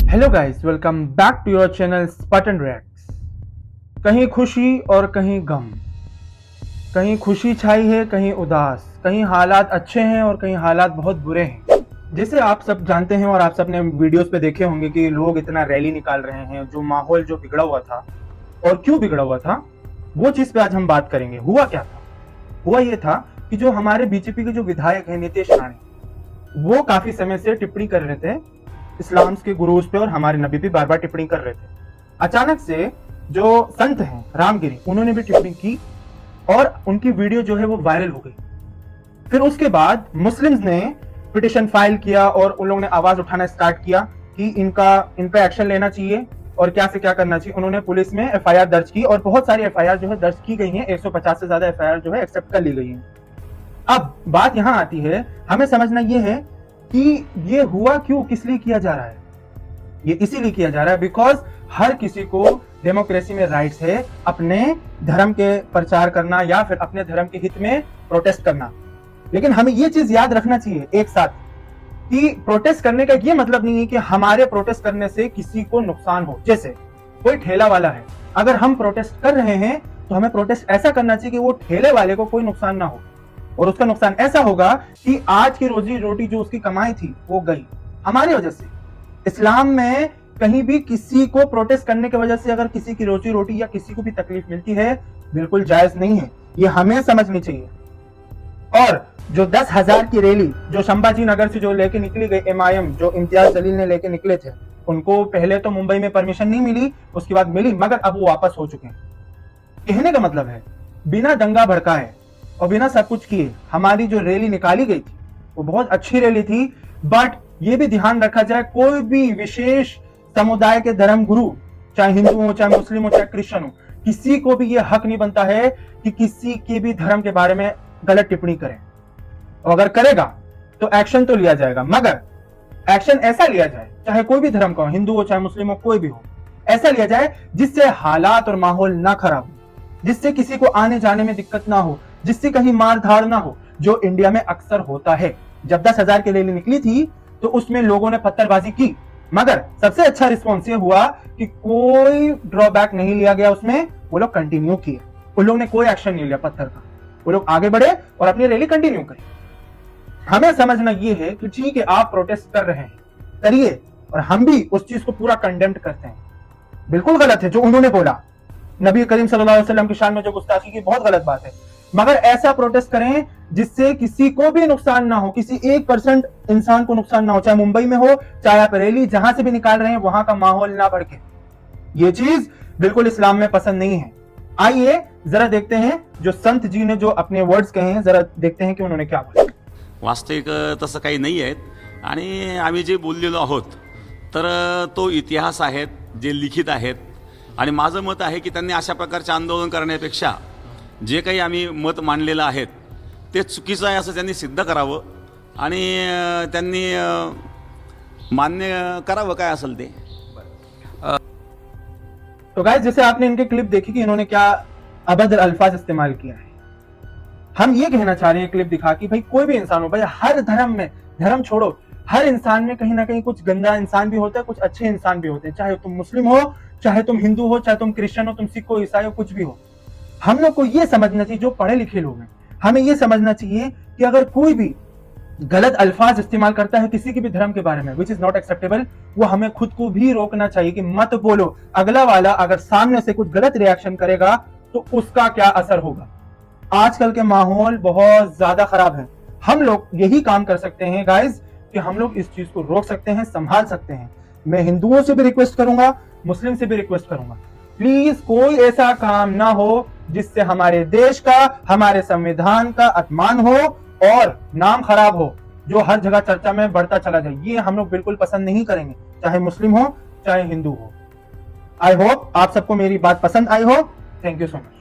Hello guys, welcome back to your channel स्पटन रैक्स। कहीं खुशी और कहीं गम, कहीं खुशी छाई है, कहीं उदास, कहीं हालात अच्छे हैं और कहीं हालात बहुत बुरे हैं। जैसे आप सब जानते हैं और आप सब ने वीडियोस पे देखे होंगे कि लोग इतना रैली निकाल रहे हैं, जो माहौल जो बिगड़ा हुआ था और क्यों बिगड़ा हुआ था, वो चीज पे आज हम बात करेंगे। हुआ क्या था? हुआ ये था कि जो हमारे बीजेपी के जो विधायक हैं नीतीश राणे, वो काफी समय से टिप्पणी कर रहे थे इस्लाम के गुरुज पे और हमारे नबी पे बार बार टिप्पणी कर रहे थे। अचानक से जो संत हैं रामगिरी, उन्होंने भी टिप्पणी की और उनकी वीडियो जो है वो वायरल हो गई। फिर उसके बाद मुस्लिम्स ने पिटिशन फाइल किया और उन लोगों ने आवाज उठाना स्टार्ट किया कि इन पे एक्शन लेना चाहिए और क्या से क्या करना चाहिए। उन्होंने पुलिस में एफआईआर दर्ज की और बहुत सारी एफआईआर जो है दर्ज की गई हैं। 150 से ज्यादा एफआईआर जो है एक्सेप्ट कर ली गई हैं। अब बात यहां आती है, हमें समझना यह है कि ये हुआ क्यों, किस लिए किया जा रहा है। ये इसीलिए किया जा रहा है बिकॉज हर किसी को डेमोक्रेसी में राइट्स है अपने धर्म के प्रचार करना या फिर अपने धर्म के हित में प्रोटेस्ट करना। लेकिन हमें ये चीज याद रखना चाहिए एक साथ कि प्रोटेस्ट करने का ये मतलब नहीं है कि हमारे प्रोटेस्ट करने से किसी को नुकसान हो। जैसे कोई ठेला वाला है, अगर हम प्रोटेस्ट कर रहे हैं तो हमें प्रोटेस्ट ऐसा करना चाहिए कि वो ठेले वाले को कोई नुकसान ना हो, और उसका नुकसान ऐसा होगा कि आज की रोजी रोटी जो उसकी कमाई थी वो गई हमारी वजह से। इस्लाम में कहीं भी किसी को प्रोटेस्ट करने की वजह से अगर किसी की रोजी रोटी या किसी को भी तकलीफ मिलती है, बिल्कुल जायज नहीं है। ये हमें समझनी चाहिए। और जो 10,000 की रैली जो संभाजी नगर से जो लेके निकली गई एमआईएम, जो इम्तियाज जलील ने लेके निकले थे, उनको पहले तो मुंबई में परमिशन नहीं मिली, उसके बाद मिली, मगर अब वो वापस हो चुके हैं। कहने का मतलब है बिना दंगा भड़काए और बिना सब कुछ किए हमारी जो रैली निकाली गई थी वो बहुत अच्छी रैली थी। बट ये भी ध्यान रखा जाए, कोई भी विशेष समुदाय के धर्म गुरु, चाहे हिंदू हो, चाहे मुस्लिम हो, चाहे क्रिश्चियन हो, किसी को भी ये हक नहीं बनता है कि किसी के भी धर्म के बारे में गलत टिप्पणी करें। और अगर करेगा तो एक्शन तो लिया जाएगा, मगर एक्शन ऐसा लिया जाए, चाहे कोई भी धर्म का हो, हिंदू हो चाहे मुस्लिम हो, कोई भी हो, ऐसा लिया जाए जिससे हालात और माहौल ना खराब हो, जिससे किसी को आने जाने में दिक्कत ना हो, जिससे कहीं मार धाड़ ना हो, जो इंडिया में अक्सर होता है। जब 10,000 की रैली निकली थी तो उसमें लोगों ने पत्थरबाजी की, मगर सबसे अच्छा रिस्पॉन्स ये हुआ कि कोई ड्रॉबैक नहीं लिया गया उसमें, वो लोग कंटिन्यू किए, उन लोगों ने कोई एक्शन नहीं लिया पत्थर का, वो लोग आगे बढ़े और अपनी रैली कंटिन्यू करें। हमें समझना ये है कि ठीक है, आप प्रोटेस्ट कर रहे हैं, करिए, और हम भी उस चीज को पूरा कंडेम करते हैं। बिल्कुल गलत है जो उन्होंने बोला, नबी करीम सल्लल्लाहु अलैहि वसल्लम की शान में जो गुस्ताखी की, बहुत गलत बात है। मगर ऐसा प्रोटेस्ट करें जिससे किसी को भी नुकसान ना हो, किसी 1% इंसान को नुकसान ना हो, चाहे मुंबई में हो, चाहे आप रैली जहां से भी निकाल रहे हैं वहां का माहौल ना भड़के। ये चीज बिल्कुल इस्लाम में पसंद नहीं है। आइए जरा देखते हैं जो संत जी ने जो अपने वर्ड्स कहे हैं, जरा देखते हैं कि उन्होंने क्या बोला। वास्तविक तसं काही नाही आहेत आणि आम्ही जे बोललेलो आहोत तर तो इतिहास आहेत जे लिखित आहेत, आणि माझं मत आहे की त्यांनी अशा प्रकारचे आंदोलन करण्यापेक्षा जे काही आम्ही मत मांडलेलं आहेत ते चुकीचं आहे असं त्यांनी सिद्ध करावं आणि त्यांनी मान्य करावं काय असेल ते। तो गाइस, जैसे आपने इनके क्लिप देखी कि इन्होंने क्या अभद्र अल्फाज इस्तेमाल किया है। हम ये कहना चाह रहे हैं क्लिप दिखा कि भाई कोई भी इंसान हो, भाई हर धर्म में, धर्म छोड़ो, हर इंसान में कहीं ना कहीं कुछ गंदा इंसान भी होता है, कुछ अच्छे इंसान भी होते हैं। चाहे तुम मुस्लिम हो, चाहे तुम हिंदू हो, चाहे तुम क्रिश्चियन हो, तुम सिख हो, ईसाई हो, कुछ भी हो। हम लोग को ये समझना चाहिए, जो पढ़े लिखे लोग हैं, हमें ये समझना चाहिए कि अगर कोई भी गलत अल्फाज इस्तेमाल करता है किसी के भी धर्म के बारे में, विच इज नॉट एक्सेप्टेबल, वो हमें खुद को भी रोकना चाहिए कि मत बोलो। अगला वाला अगर सामने से कुछ गलत रिएक्शन करेगा तो उसका क्या असर होगा। आजकल के माहौल बहुत ज्यादा खराब है। हम लोग यही काम कर सकते हैं गाइस कि हम लोग इस चीज को रोक सकते हैं, संभाल सकते हैं। मैं हिंदुओं से भी रिक्वेस्ट करूंगा, मुस्लिम से भी रिक्वेस्ट करूंगा, प्लीज कोई ऐसा काम ना हो जिससे हमारे देश का, हमारे संविधान का अपमान हो और नाम खराब हो, जो हर जगह चर्चा में बढ़ता चला जाए। ये हम लोग बिल्कुल पसंद नहीं करेंगे, चाहे मुस्लिम हो चाहे हिंदू हो। आई होप आप सबको मेरी बात पसंद आई हो। Thank you so much.